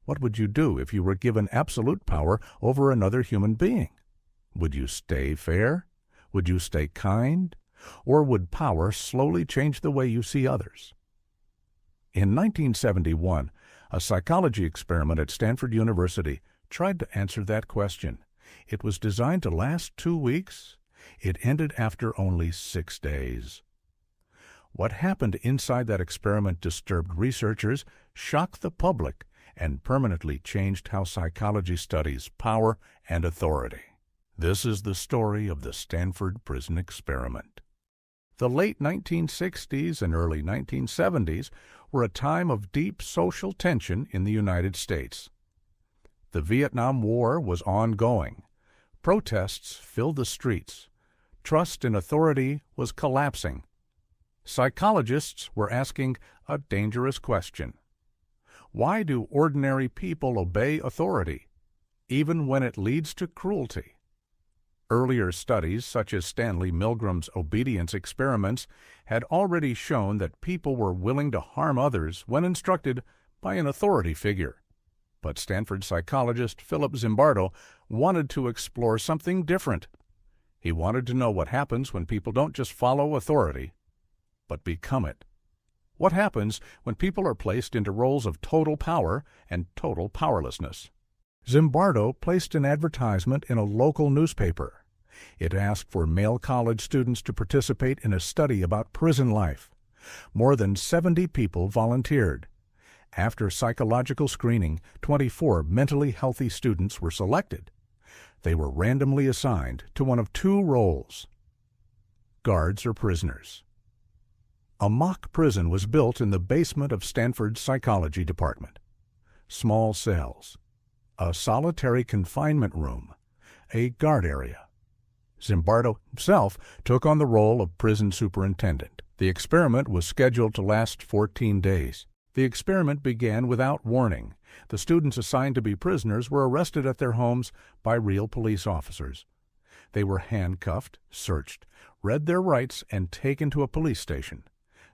What would you do if you were given absolute power over another human being? Would you stay fair? Would you stay kind? Or would power slowly change the way you see others? In 1971, a psychology experiment at Stanford University tried to answer that question. It was designed to last 2 weeks. It ended after only 6 days. What happened inside that experiment disturbed researchers, shocked the public, and permanently changed how psychology studies power and authority. This is the story of the Stanford Prison Experiment. The late 1960s and early 1970s were a time of deep social tension in the United States. The Vietnam War was ongoing. Protests filled the streets. Trust in authority was collapsing. Psychologists were asking a dangerous question. Why do ordinary people obey authority, even when it leads to cruelty? Earlier studies, such as Stanley Milgram's obedience experiments, had already shown that people were willing to harm others when instructed by an authority figure. But Stanford psychologist Philip Zimbardo wanted to explore something different. He wanted to know what happens when people don't just follow authority, but become it. What happens when people are placed into roles of total power and total powerlessness? Zimbardo placed an advertisement in a local newspaper. It asked for male college students to participate in a study about prison life. More than 70 people volunteered. After psychological screening, 24 mentally healthy students were selected. They were randomly assigned to one of 2 roles: guards or prisoners. A mock prison was built in the basement of Stanford's psychology department. Small cells, a solitary confinement room, a guard area. Zimbardo himself took on the role of prison superintendent. The experiment was scheduled to last 14 days. The experiment began without warning. The students assigned to be prisoners were arrested at their homes by real police officers. They were handcuffed, searched, read their rights, and taken to a police station.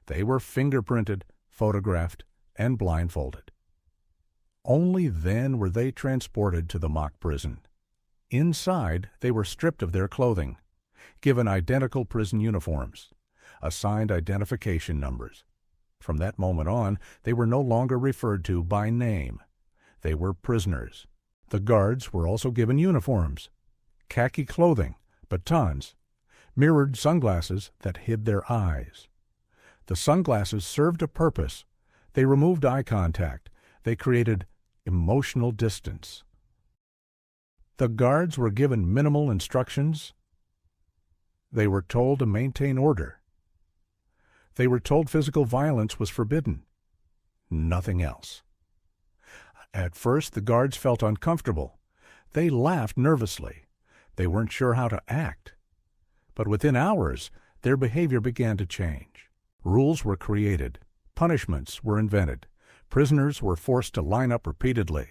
They were fingerprinted, photographed, and blindfolded. Only then were they transported to the mock prison. Inside, they were stripped of their clothing, given identical prison uniforms, assigned identification numbers. From that moment on, they were no longer referred to by name. They were prisoners. The guards were also given uniforms, khaki clothing, batons, mirrored sunglasses that hid their eyes. The sunglasses served a purpose. They removed eye contact. They created emotional distance. The guards were given minimal instructions. They were told to maintain order. They were told physical violence was forbidden. Nothing else. At first, the guards felt uncomfortable. They laughed nervously. They weren't sure how to act. But within hours, their behavior began to change. Rules were created. Punishments were invented. Prisoners were forced to line up repeatedly.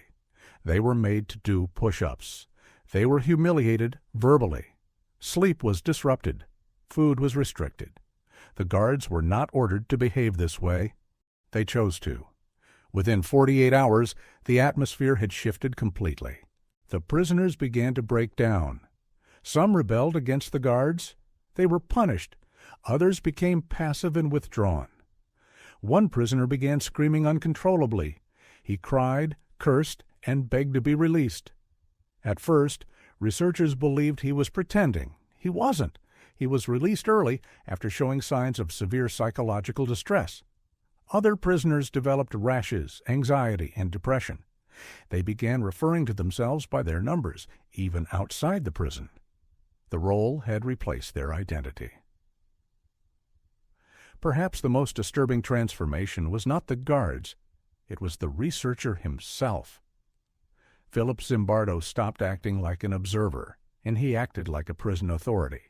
They were made to do push-ups. They were humiliated verbally. Sleep was disrupted. Food was restricted. The guards were not ordered to behave this way. They chose to. Within 48 hours, the atmosphere had shifted completely. The prisoners began to break down. Some rebelled against the guards. They were punished. Others became passive and withdrawn. One prisoner began screaming uncontrollably. He cried, cursed, and begged to be released. At first, researchers believed he was pretending. He wasn't. He was released early after showing signs of severe psychological distress. Other prisoners developed rashes, anxiety, and depression. They began referring to themselves by their numbers, even outside the prison. The role had replaced their identity. Perhaps the most disturbing transformation was not the guards. It was the researcher himself. Philip Zimbardo stopped acting like an observer, and he acted like a prison authority.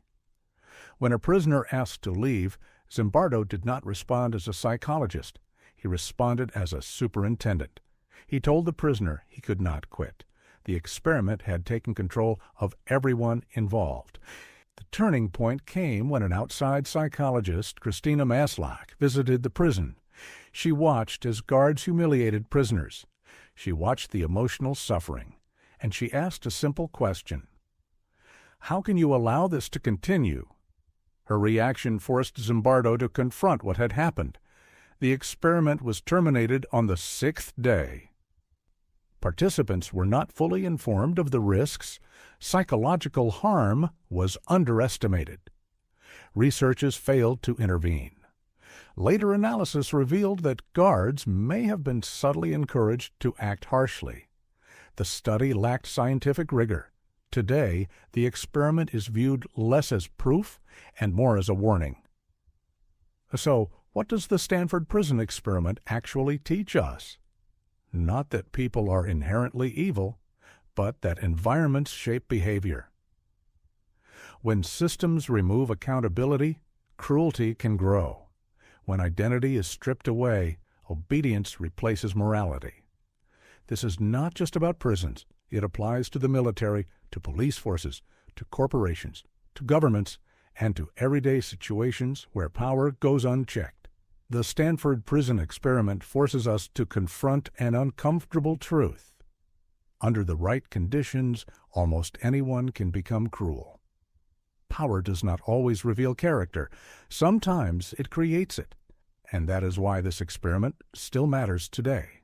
When a prisoner asked to leave, Zimbardo did not respond as a psychologist. He responded as a superintendent. He told the prisoner he could not quit. The experiment had taken control of everyone involved. The turning point came when an outside psychologist, Christina Maslach, visited the prison. She watched as guards humiliated prisoners. She watched the emotional suffering, and she asked a simple question. How can you allow this to continue? Her reaction forced Zimbardo to confront what had happened. The experiment was terminated on the 6th day. Participants were not fully informed of the risks. Psychological harm was underestimated. Researchers failed to intervene. Later analysis revealed that guards may have been subtly encouraged to act harshly. The study lacked scientific rigor. Today, the experiment is viewed less as proof and more as a warning. So, what does the Stanford Prison Experiment actually teach us? Not that people are inherently evil, but that environments shape behavior. When systems remove accountability, cruelty can grow. When identity is stripped away, obedience replaces morality. This is not just about prisons. It applies to the military, to police forces, to corporations, to governments, and to everyday situations where power goes unchecked. The Stanford Prison Experiment forces us to confront an uncomfortable truth. Under the right conditions, almost anyone can become cruel. Power does not always reveal character. Sometimes it creates it. And that is why this experiment still matters today.